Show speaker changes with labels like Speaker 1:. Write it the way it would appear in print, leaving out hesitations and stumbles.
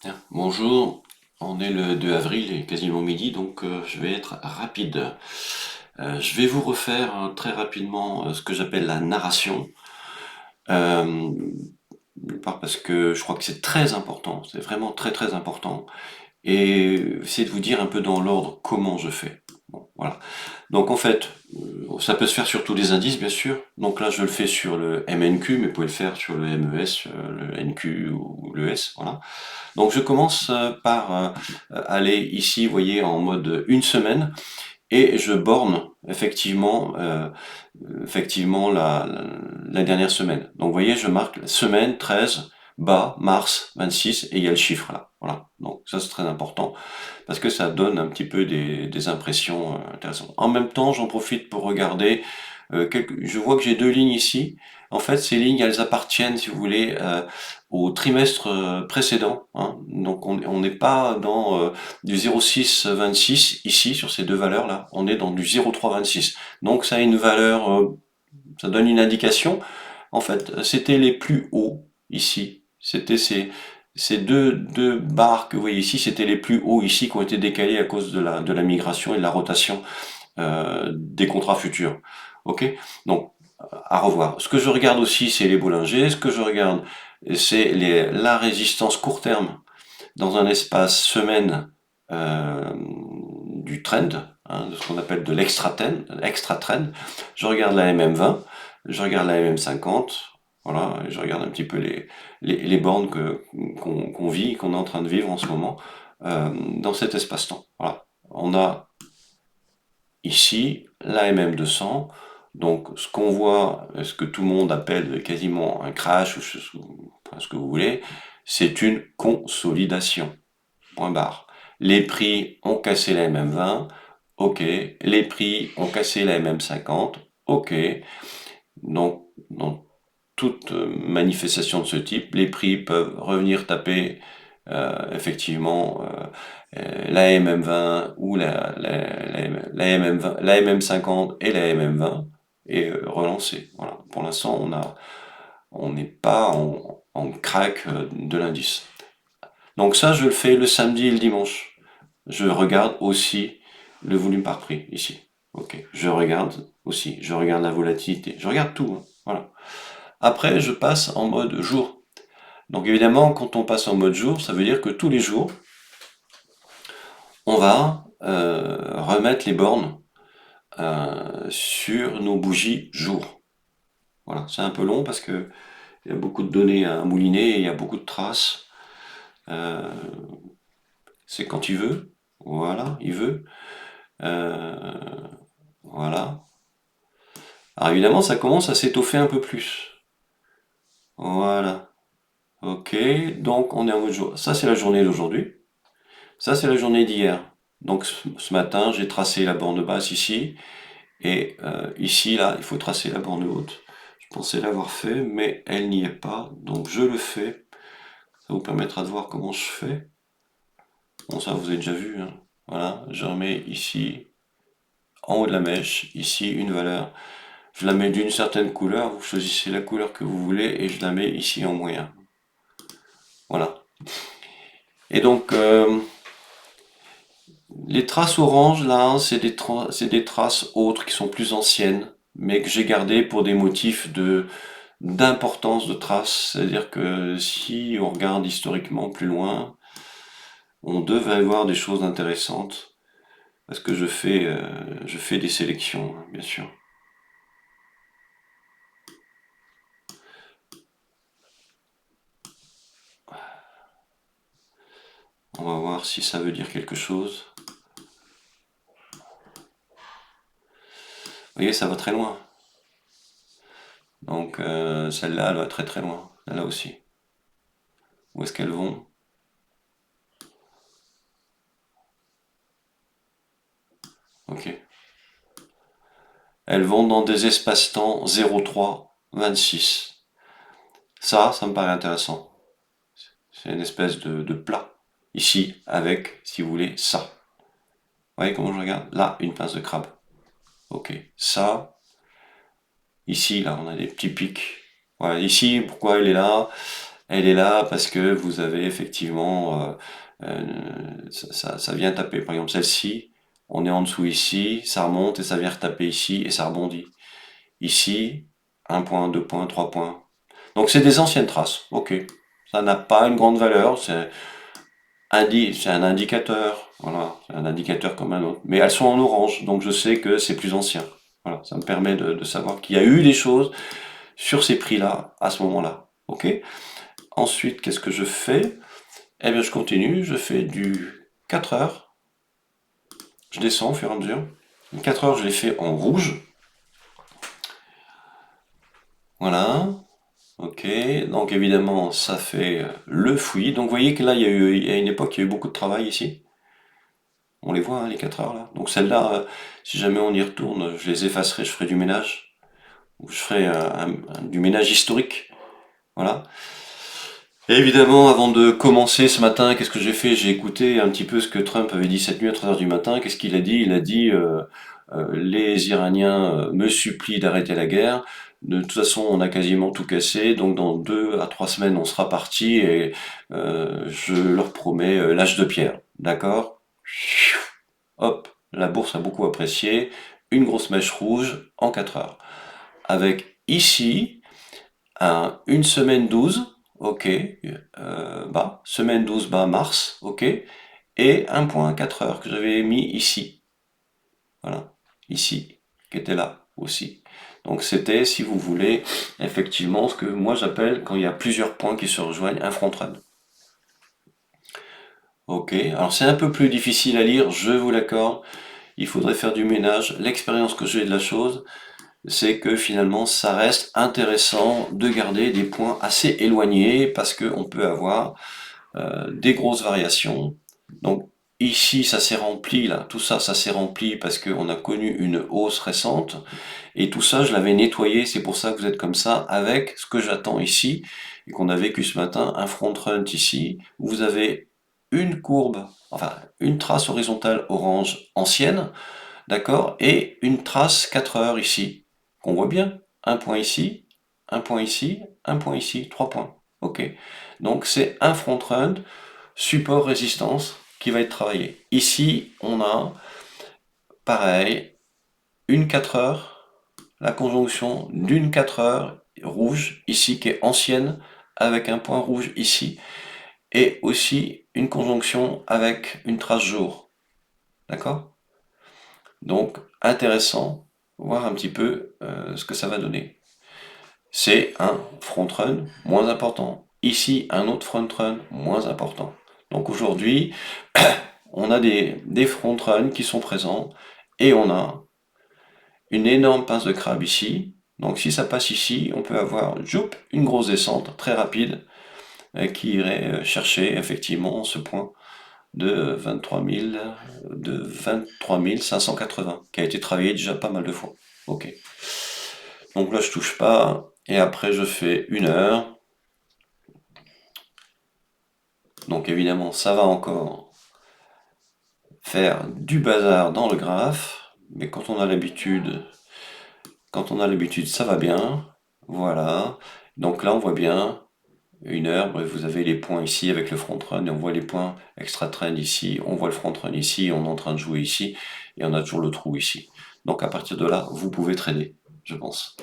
Speaker 1: Bien, bonjour, on est le 2 avril, il est quasiment midi, donc je vais être rapide. Je vais vous refaire très rapidement ce que j'appelle la narration. Euh, D'une part parce que je crois que c'est très important, c'est vraiment très très important. Et essayer de vous dire un peu dans l'ordre comment je fais. Bon, voilà. Donc en fait, ça peut se faire sur tous les indices, bien sûr. Donc là, je le fais sur le MNQ, mais vous pouvez le faire sur le MES, le NQ ou le S. Voilà. Donc je commence par aller ici, vous voyez, en mode une semaine, et je borne effectivement la dernière semaine. Donc vous voyez, je marque semaine 13, bas, mars 26, et il y a le chiffre là. Voilà. Donc ça c'est très important parce que ça donne un petit peu des impressions intéressantes. En même temps, j'en profite pour regarder je vois que j'ai deux lignes ici. En fait, ces lignes, elles appartiennent, si vous voulez, au trimestre précédent, hein. Donc, on n'est pas dans du 0,626 ici, sur ces deux valeurs-là. On est dans du 0,326. Donc, ça a une valeur, ça donne une indication. En fait, c'était les plus hauts ici. C'était ces deux barres que vous voyez ici, c'était les plus hauts ici qui ont été décalés à cause de la migration et de la rotation des contrats futurs. Ok. Donc, à revoir. Ce que je regarde aussi, c'est les Bollinger. Ce que je regarde, c'est la résistance court terme dans un espace semaine du trend, hein, de ce qu'on appelle de l'extra trend. Je regarde la MM20, je regarde la MM50, voilà, et je regarde un petit peu les bornes qu'on vit, qu'on est en train de vivre en ce moment dans cet espace-temps. Voilà. On a ici la MM200. Donc ce qu'on voit, ce que tout le monde appelle quasiment un crash ou ce que vous voulez, c'est une consolidation. Point barre. Les prix ont cassé la MM20, ok. Les prix ont cassé la MM50, ok. Donc dans toute manifestation de ce type, les prix peuvent revenir taper effectivement la MM20 ou la MM20, la MM50 et la MM20 et relancer. Voilà. Pour l'instant, on n'est pas en crack de l'indice. Donc ça, je le fais le samedi et le dimanche. Je regarde aussi le volume par prix ici. Ok. Je regarde aussi. Je regarde la volatilité. Je regarde tout, hein. Voilà. Après, je passe en mode jour. Donc évidemment, quand on passe en mode jour, ça veut dire que tous les jours, on va remettre les bornes sur nos bougies jour. Voilà, c'est un peu long parce que il y a beaucoup de données à mouliner et il y a beaucoup de traces. Euh, c'est quand il veut. Voilà, il veut. Euh, voilà. Alors évidemment, ça commence à s'étoffer un peu plus. Voilà. Ok, donc on est en mode jour. Ça, c'est la journée d'aujourd'hui. Ça, c'est la journée d'hier. Donc ce matin, j'ai tracé la borne basse ici. Et ici, là, il faut tracer la borne haute. Je pensais l'avoir fait, mais elle n'y est pas. Donc je le fais. Ça vous permettra de voir comment je fais. Bon, ça, vous avez déjà vu, hein. Voilà, je remets ici, en haut de la mèche, ici, une valeur. Je la mets d'une certaine couleur. Vous choisissez la couleur que vous voulez et je la mets ici en moyen. Voilà. Et donc, les traces orange, là, c'est des traces autres qui sont plus anciennes, mais que j'ai gardées pour des motifs d'importance de traces. C'est-à-dire que si on regarde historiquement plus loin, on devait avoir des choses intéressantes. Parce que je fais des sélections, hein, bien sûr. On va voir si ça veut dire quelque chose. Vous voyez, ça va très loin. Donc celle-là, elle va très très loin. Là aussi. Où est-ce qu'elles vont? Ok. Elles vont dans des espaces-temps 0,3, 26. Ça me paraît intéressant. C'est une espèce de plat. Ici, avec, si vous voulez, ça. Vous voyez comment je regarde? Là, une pince de crabe. Ok. Ça, ici, là, on a des petits pics. Voilà, ici, pourquoi elle est là? Elle est là parce que vous avez effectivement, ça vient taper. Par exemple, celle-ci, on est en dessous ici, ça remonte et ça vient retaper ici et ça rebondit. Ici, un point, 2 points, 3 points. Donc c'est des anciennes traces, ok. Ça n'a pas une grande valeur, c'est un indicateur, voilà, c'est un indicateur comme un autre. Mais elles sont en orange, donc je sais que c'est plus ancien. Voilà, ça me permet de savoir qu'il y a eu des choses sur ces prix-là, à ce moment-là. Ok. Ensuite, qu'est-ce que je fais? Eh bien, je continue, je fais du 4 heures. Je descends au fur et à mesure. 4 heures, je l'ai fait en rouge. Voilà. Ok, donc évidemment, ça fait le fouillis. Donc vous voyez que là, il y a une époque, il y a eu beaucoup de travail ici. On les voit, hein, les 4 heures là. Donc celles-là, si jamais on y retourne, je les effacerai, je ferai du ménage. Ou je ferai du ménage historique. Voilà. Et évidemment, avant de commencer ce matin, qu'est-ce que j'ai fait? J'ai écouté un petit peu ce que Trump avait dit cette nuit à 3 heures du matin. Qu'est-ce qu'il a dit? Il a dit les Iraniens me supplient d'arrêter la guerre. De toute façon, on a quasiment tout cassé. Donc dans 2 à 3 semaines, on sera parti et je leur promets l'âge de pierre. D'accord? Hop, la bourse a beaucoup apprécié. Une grosse mèche rouge en 4 heures. Avec ici une semaine 12, ok, bas, semaine 12 bas, mars, ok, et un point 4 heures que j'avais mis ici, voilà, ici, qui était là aussi. Donc c'était, si vous voulez, effectivement ce que moi j'appelle, quand il y a plusieurs points qui se rejoignent, un front run. Ok, alors c'est un peu plus difficile à lire, je vous l'accorde, il faudrait faire du ménage. L'expérience que j'ai de la chose, c'est que finalement ça reste intéressant de garder des points assez éloignés parce qu'on peut avoir des grosses variations. Donc ici ça s'est rempli, là, tout ça, ça s'est rempli parce qu'on a connu une hausse récente et tout ça je l'avais nettoyé, c'est pour ça que vous êtes comme ça, avec ce que j'attends ici et qu'on a vécu ce matin, un front run ici, où vous avez une courbe, enfin une trace horizontale orange ancienne, d'accord, et une trace 4 heures ici, qu'on voit bien, un point ici, un point ici, un point ici, 3 points. Ok. Donc c'est un front run, support résistance qui va être travaillé. Ici, on a pareil, une 4 heures, la conjonction d'une 4 heures rouge ici qui est ancienne avec un point rouge ici, et aussi une conjonction avec une trace jour. D'accord? Donc intéressant, voir un petit peu ce que ça va donner. C'est un front run moins important. Ici, un autre front run moins important. Donc aujourd'hui, on a des front runs qui sont présents et on a une énorme pince de crabe ici. Donc si ça passe ici, on peut avoir une grosse descente très rapide qui irait chercher effectivement ce point de 23 000, de 23 580 qui a été travaillé déjà pas mal de fois. Ok. Donc là je touche pas et après je fais 1 heure. Donc évidemment ça va encore faire du bazar dans le graphe, mais quand on a l'habitude ça va bien. Voilà. Donc là on voit bien 1 heure, bref, vous avez les points ici avec le front run et on voit les points extra trend ici, on voit le front run ici, on est en train de jouer ici et on a toujours le trou ici. Donc à partir de là, vous pouvez trader, je pense.